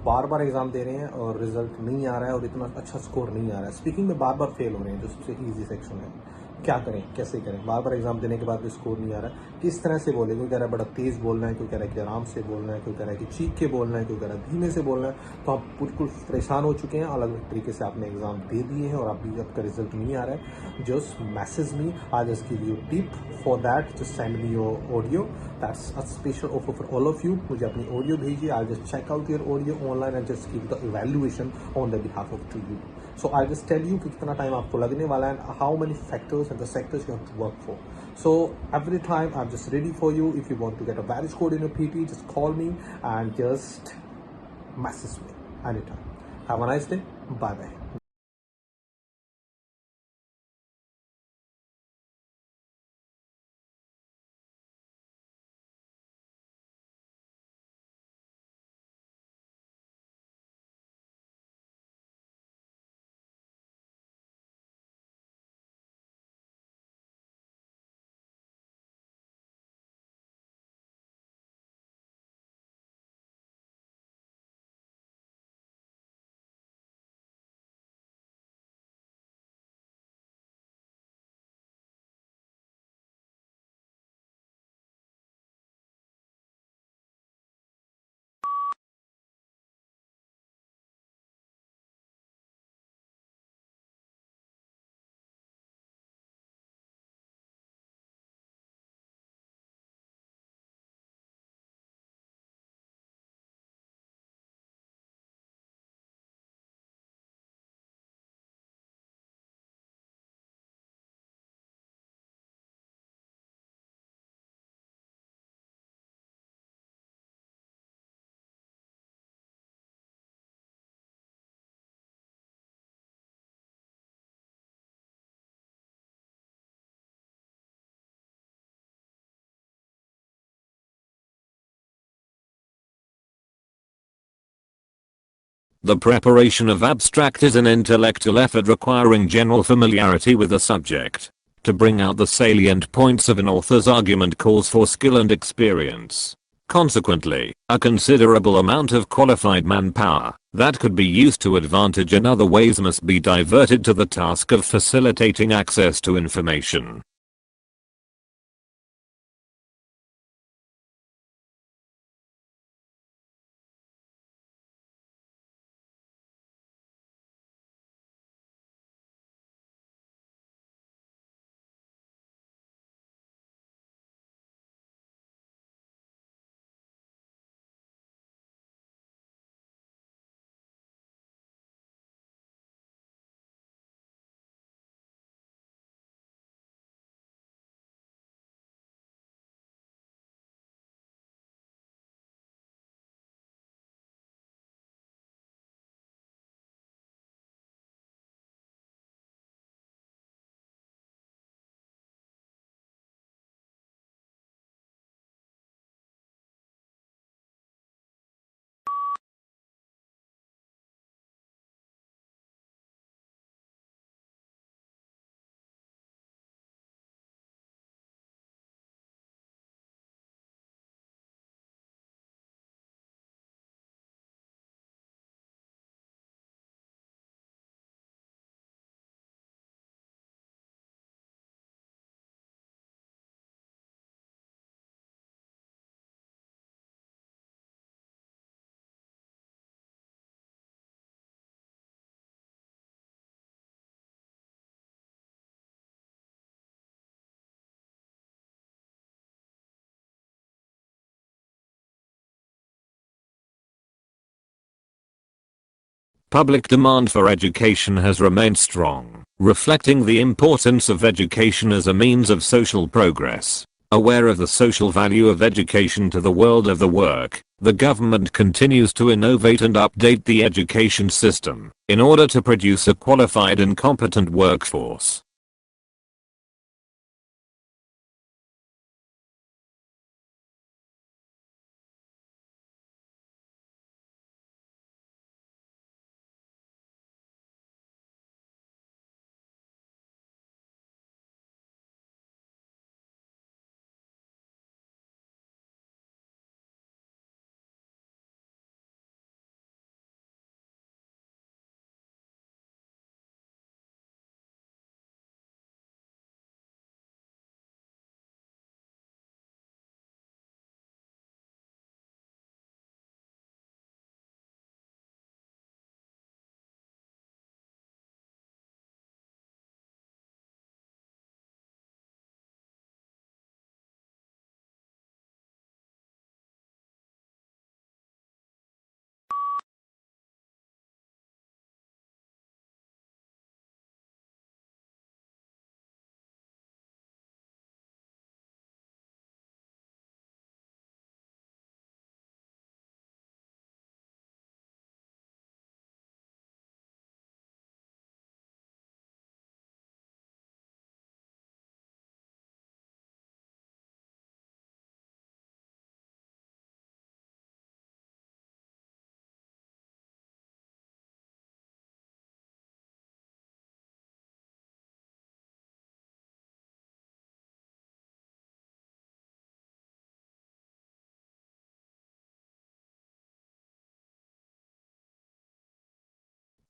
बार बार exam दे रहे हैं और रिजल्ट नहीं आ रहा है और इतना अच्छा स्कोर नहीं आ रहा है। स्पीकिंग में बार बार फेल हो रहे हैं, जो सबसे ईजी सेक्शन है। क्या करें, कैसे करें? बार बार एग्जाम देने के बाद भी स्कोर नहीं आ रहा है, किस तरह से बोले? कोई कह रहा है बड़ा तेज बोलना है, कोई कह रहा है कि आराम से बोलना है, कोई कह रहा है कि चीख के बोलना है, कोई कह रहा है धीमे से बोलना है। तो आप बिल्कुल परेशान हो चुके हैं, अलग अलग तरीके से आपने एग्जाम दे दिए हैं और अभी आपका रिजल्ट नहीं आ रहा है। Just message me, I just give you tip for that. Just send me your audio, that's a special offer for all of you. मुझे अपनी ऑडियो भेजिए, I just check out your audio online and just give the evaluation on the behalf of to you. So I just tell you कि कितना time आपको लगने वाला है and how many factors and the sectors you have to work for. So every time I'm just ready for you. If you want to get a valid code in your PTE, just call me and just message me anytime. Have a nice day. Bye bye. The preparation of abstract is an intellectual effort requiring general familiarity with the subject. To bring out the salient points of an author's argument calls for skill and experience. Consequently, a considerable amount of qualified manpower that could be used to advantage in other ways must be diverted to the task of facilitating access to information. Public demand for education has remained strong, reflecting the importance of education as a means of social progress. Aware of the social value of education to the world of the work, the government continues to innovate and update the education system in order to produce a qualified and competent workforce.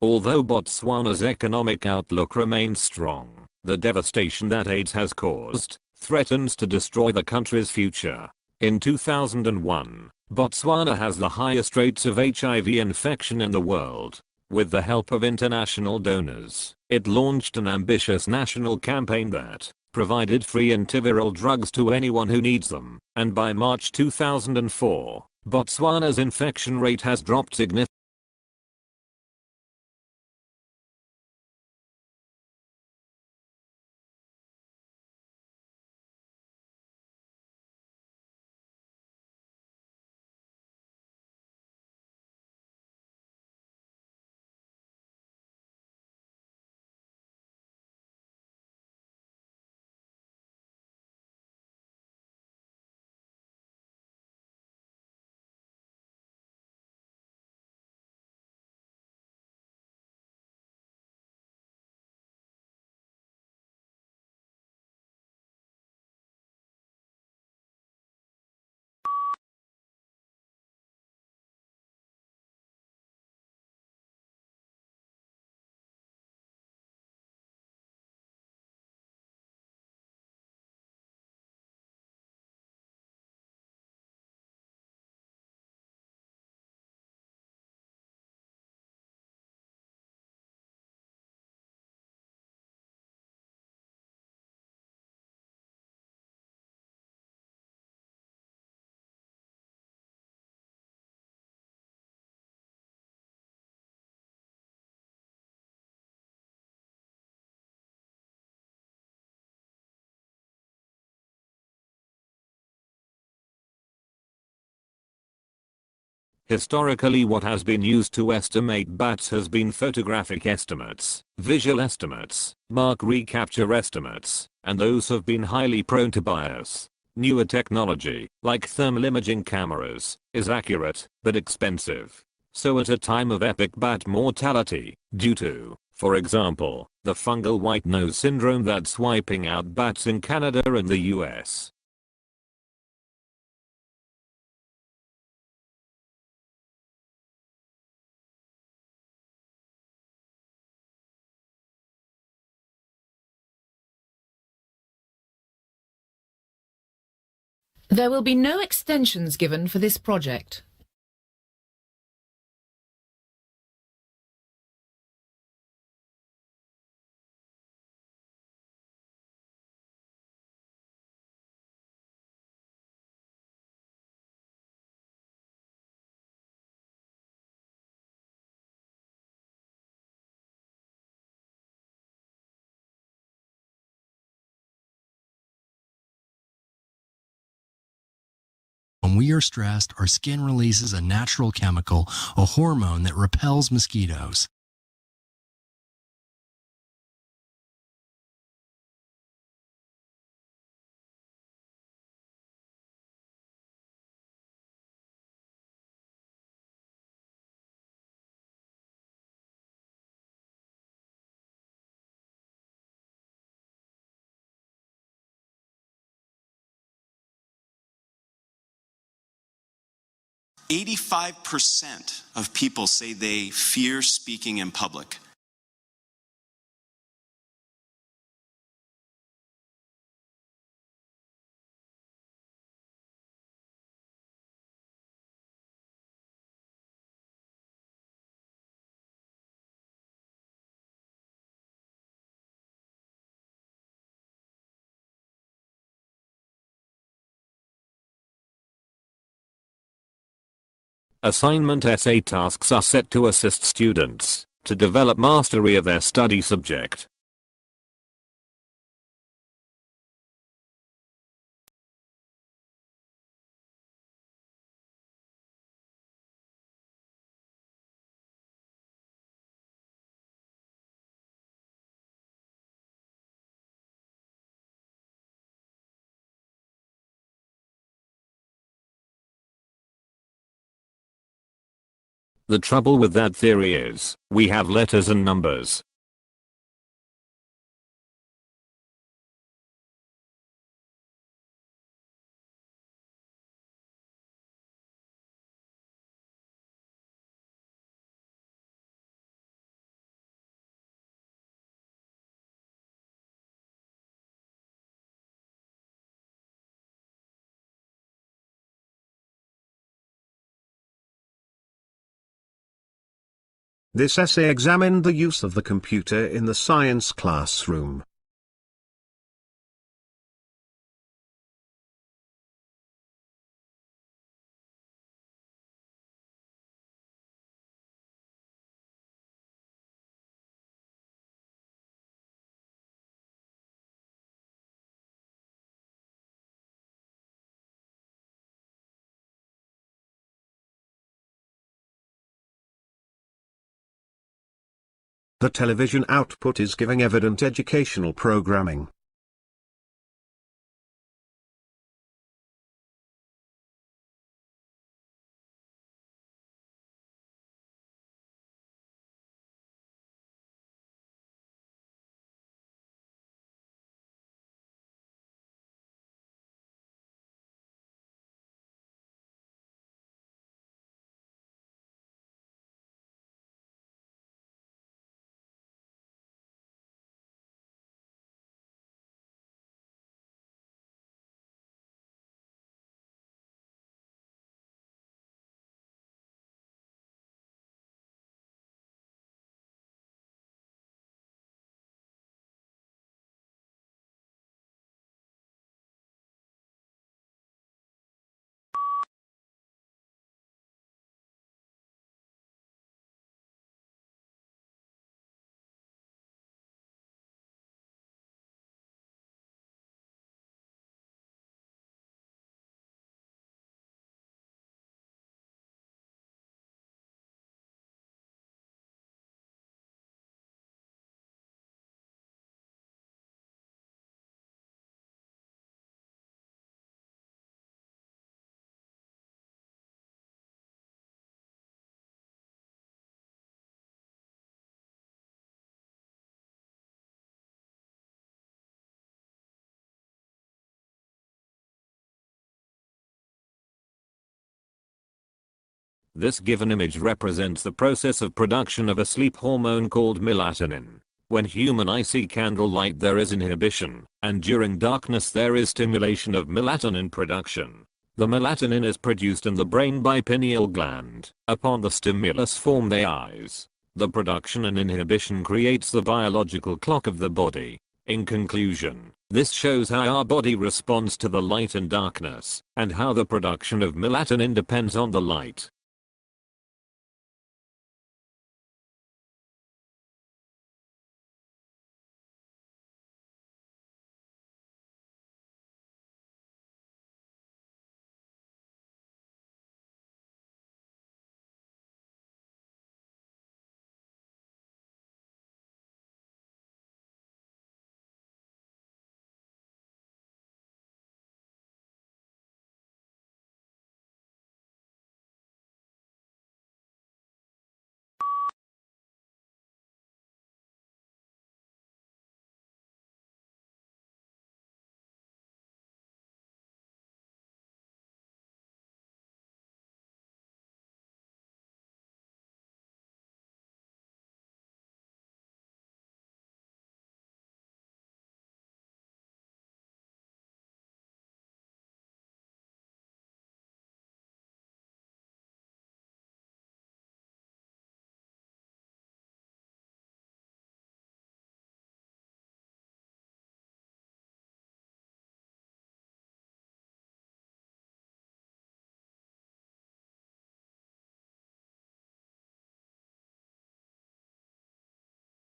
Although Botswana's economic outlook remains strong, the devastation that AIDS has caused threatens to destroy the country's future. In 2001, Botswana has the highest rates of HIV infection in the world. With the help of international donors, it launched an ambitious national campaign that provided free antiviral drugs to anyone who needs them, and by March 2004, Botswana's infection rate has dropped significantly. Historically, what has been used to estimate bats has been photographic estimates, visual estimates, mark recapture estimates, and those have been highly prone to bias. Newer technology, like thermal imaging cameras, is accurate, but expensive. So at a time of epic bat mortality, due to, for example, the fungal white nose syndrome that's wiping out bats in Canada and the US, There will be no extensions given for this project. When we are stressed, our skin releases a natural chemical, a hormone that repels mosquitoes. "85% of people say they fear speaking in public." Assignment essay tasks are set to assist students to develop mastery of their study subject. The trouble with that theory is, we have letters and numbers. This essay examined the use of the computer in the science classroom. The television output is giving evident educational programming. This given image represents the process of production of a sleep hormone called melatonin. When human eyes see candlelight there is inhibition, and during darkness there is stimulation of melatonin production. The melatonin is produced in the brain by pineal gland. Upon the stimulus form the eyes. The production and inhibition creates the biological clock of the body. In conclusion, this shows how our body responds to the light and darkness, and how the production of melatonin depends on the light.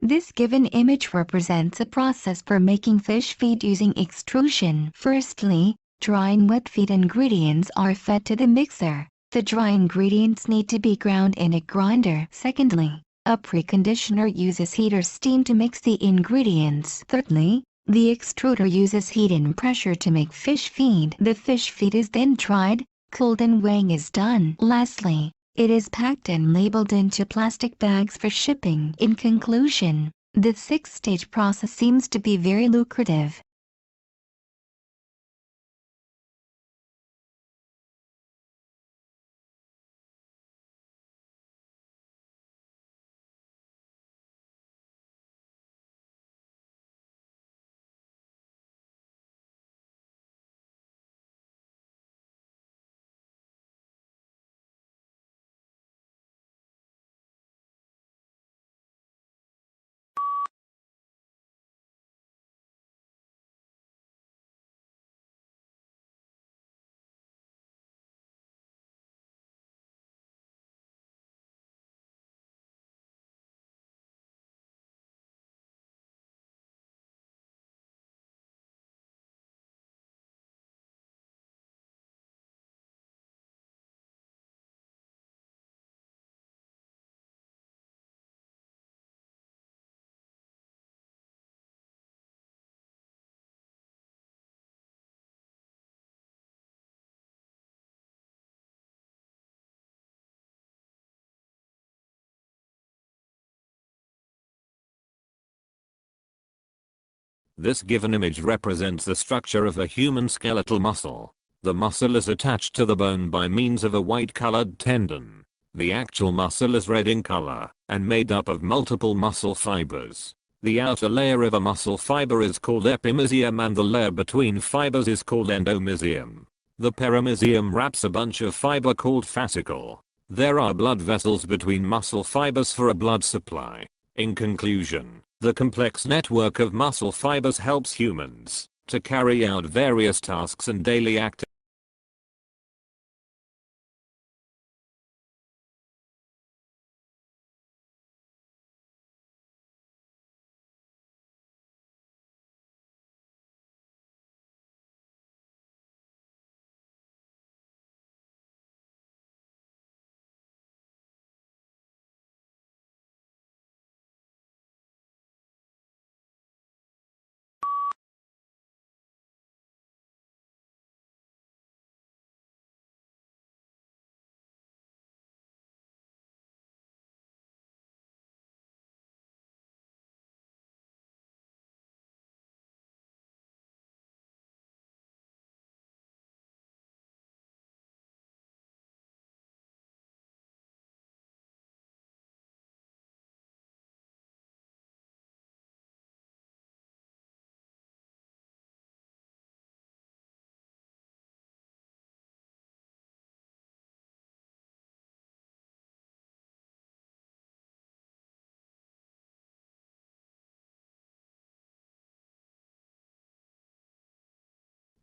This given image represents a process for making fish feed using extrusion. Firstly, dry and wet feed ingredients are fed to the mixer. The dry ingredients need to be ground in a grinder. Secondly, a preconditioner uses heat or steam to mix the ingredients. Thirdly, the extruder uses heat and pressure to make fish feed. The fish feed is then dried, cooled and weighing is done. Lastly, it is packed and labeled into plastic bags for shipping. In conclusion, the 6-stage process seems to be very lucrative. This given image represents the structure of a human skeletal muscle. The muscle is attached to the bone by means of a white-colored tendon. The actual muscle is red in color and made up of multiple muscle fibers. The outer layer of a muscle fiber is called epimysium and the layer between fibers is called endomysium. The perimysium wraps a bunch of fiber called fascicle. There are blood vessels between muscle fibers for a blood supply. In conclusion, the complex network of muscle fibers helps humans to carry out various tasks and daily activities.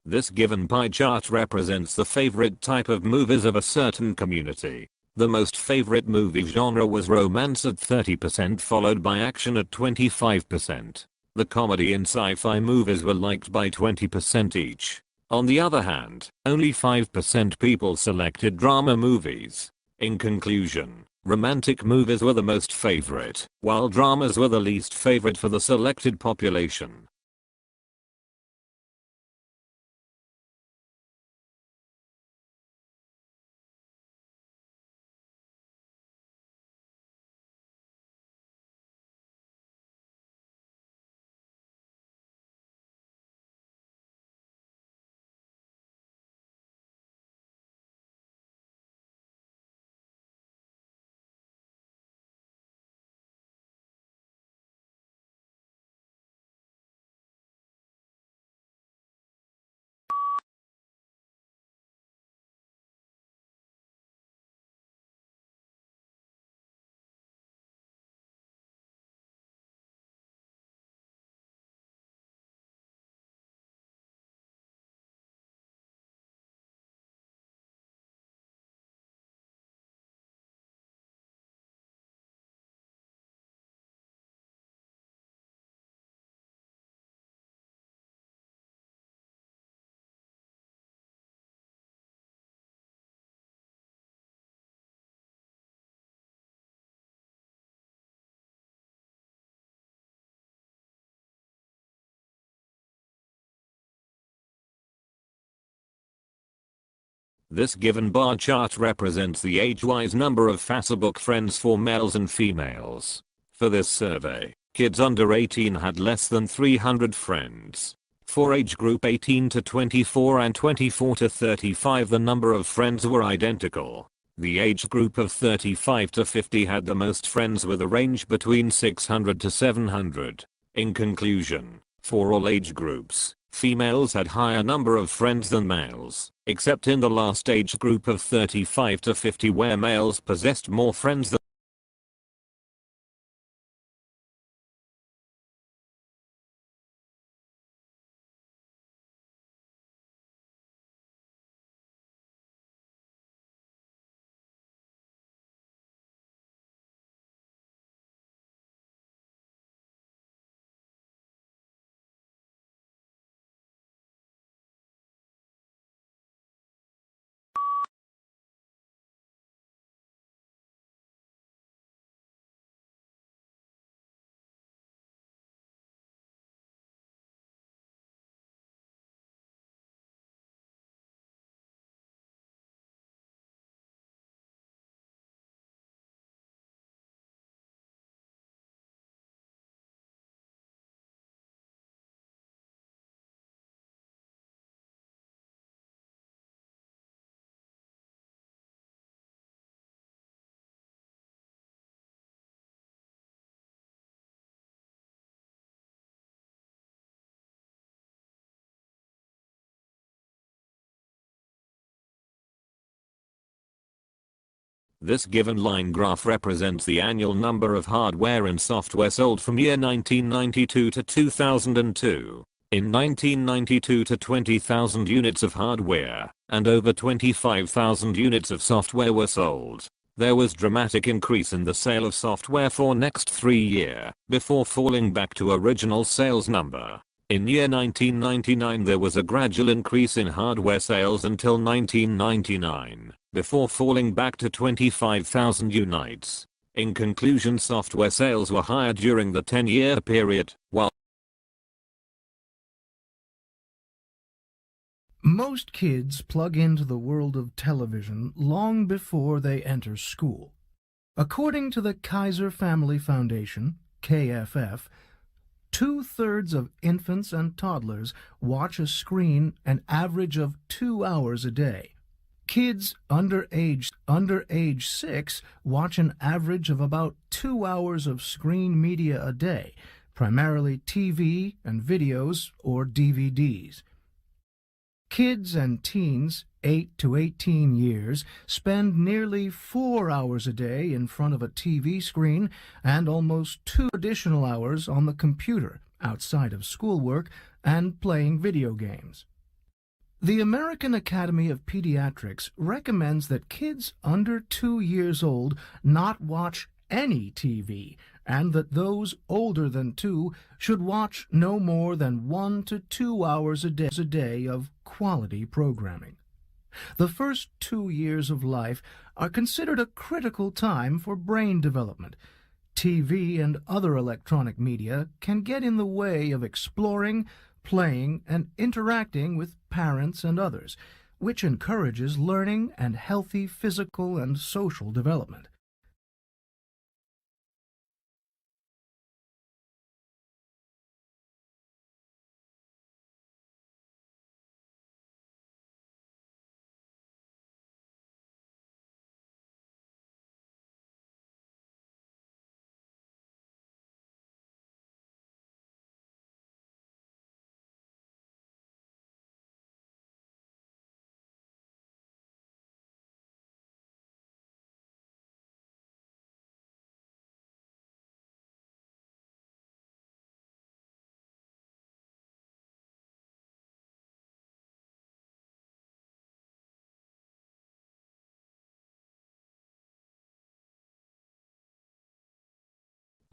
This given pie chart represents the favorite type of movies of a certain community. The most favorite movie genre was romance at 30% followed by action at 25%. The comedy and sci-fi movies were liked by 20% each. On the other hand, only 5% people selected drama movies. In conclusion, romantic movies were the most favorite, while dramas were the least favorite for the selected population. This given bar chart represents the age-wise number of Facebook friends for males and females. For this survey, kids under 18 had less than 300 friends. For age group 18 to 24 and 24 to 35 the number of friends were identical. The age group of 35 to 50 had the most friends with a range between 600 to 700. In conclusion, for all age groups, females had higher number of friends than males, except in the last age group of 35 to 50 where males possessed more friends than This given line graph represents the annual number of hardware and software sold from year 1992 to 2002. In 1992 to 20,000 units of hardware and over 25,000 units of software were sold. There was dramatic increase in the sale of software for next 3 years before falling back to original sales number. In year 1999 there was a gradual increase in hardware sales until 1999 before falling back to 25,000 units. In conclusion, software sales were higher during the 10-year period, while most kids plug into the world of television long before they enter school. According to the Kaiser Family Foundation, KFF, 2/3 of infants and toddlers watch a screen an average of 2 hours a day. Kids under age 6 watch an average of about 2 hours of screen media a day, primarily TV and videos or DVDs. Kids and teens 8 to 18 years spend nearly 4 hours a day in front of a TV screen and almost 2 additional hours on the computer outside of schoolwork and playing video games. The American Academy of Pediatrics recommends that kids under 2 years old not watch any TV, and that those older than 2 should watch no more than 1 to 2 hours a day of quality programming. The first 2 years of life are considered a critical time for brain development. TV and other electronic media can get in the way of exploring, playing, and interacting with parents and others, which encourages learning and healthy physical and social development.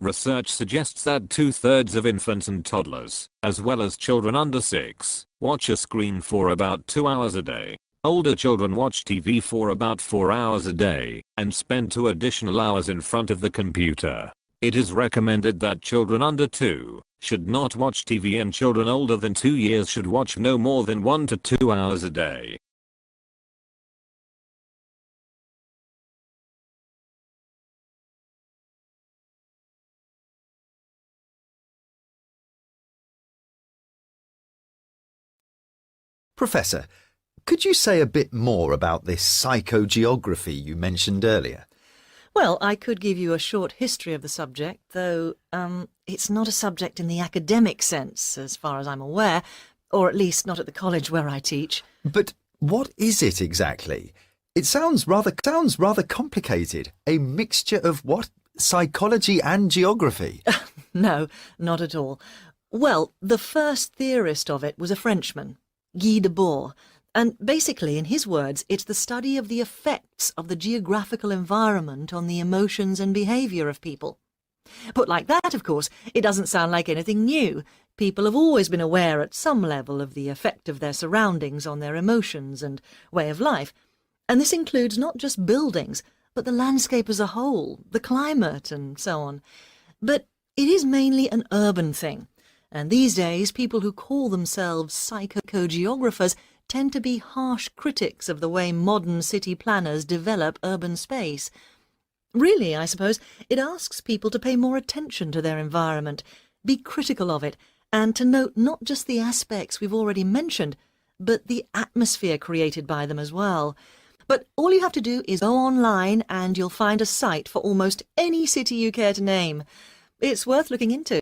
Research suggests that 2/3 of infants and toddlers, as well as children under 6, watch a screen for about 2 hours a day. Older children watch TV for about 4 hours a day and spend 2 additional hours in front of the computer. It is recommended that children under 2 should not watch TV, and children older than 2 years should watch no more than 1 to 2 hours a day. Professor, could you say a bit more about this psychogeography you mentioned earlier? Well, I could give you a short history of the subject, though it's not a subject in the academic sense, as far as I'm aware, or at least not at the college where I teach. But what is it exactly? It sounds rather complicated. A mixture of what? Psychology and geography? No, not at all. Well, the first theorist of it was a Frenchman, Guy Debord, and basically, in his words, it's the study of the effects of the geographical environment on the emotions and behaviour of people. Put like that, of course, it doesn't sound like anything new. People have always been aware at some level of the effect of their surroundings on their emotions and way of life. And this includes not just buildings, but the landscape as a whole, the climate, and so on. But it is mainly an urban thing. And these days, people who call themselves psychogeographers tend to be harsh critics of the way modern city planners develop urban space. Really, I suppose, it asks people to pay more attention to their environment, be critical of it, and to note not just the aspects we've already mentioned, but the atmosphere created by them as well. But all you have to do is go online and you'll find a site for almost any city you care to name. It's worth looking into.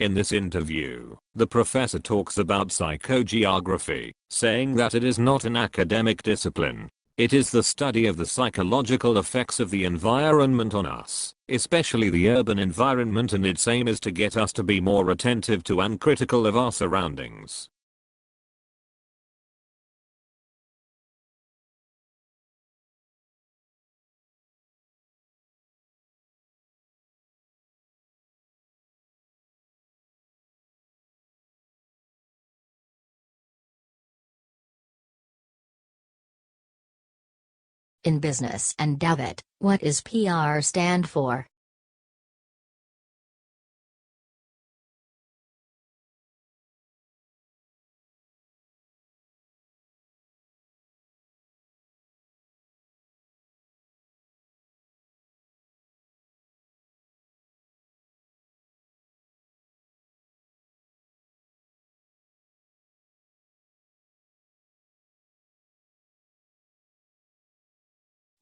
In this interview, the professor talks about psychogeography, saying that it is not an academic discipline. It is the study of the psychological effects of the environment on us, especially the urban environment, and its aim is to get us to be more attentive to and critical of our surroundings. In business and David, what is PR stand for?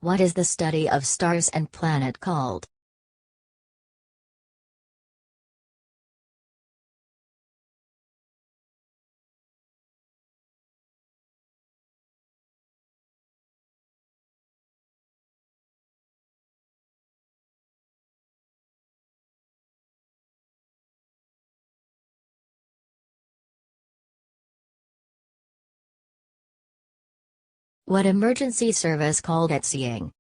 What is the study of stars and planet called? What emergency service called at seeing?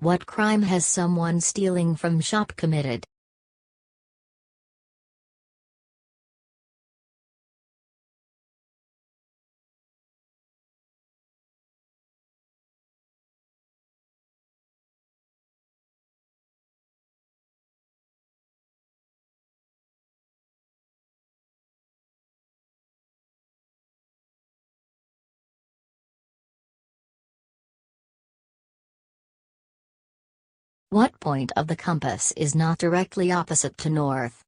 What crime has someone stealing from shop committed? What point of the compass is not directly opposite to north?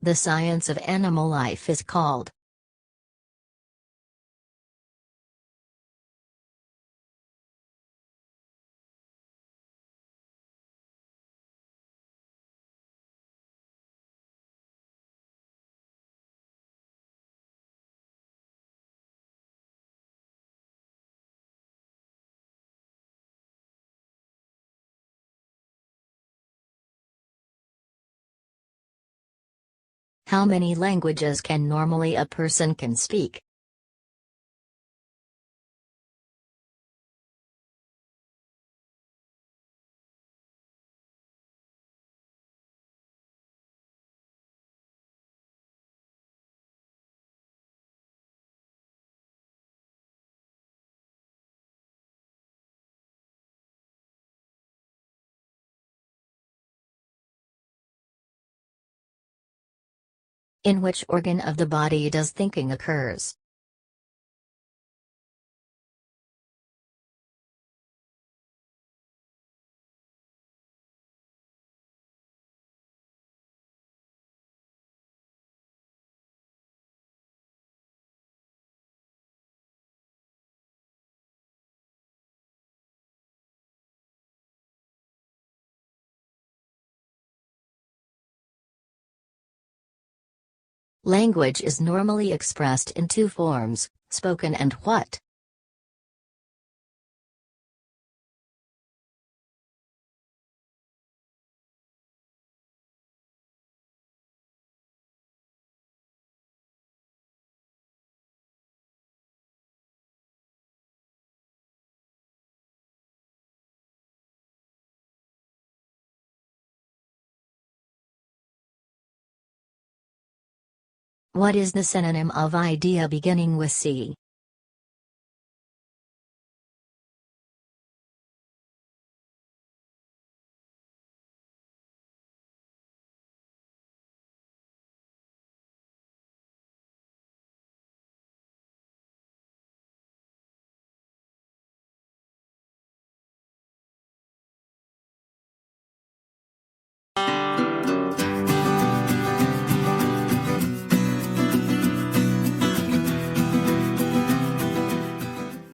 The science of animal life is called. How many languages can normally a person can speak? In which organ of the body does thinking occurs? Language is normally expressed in two forms, spoken and what? What is the synonym of idea beginning with C?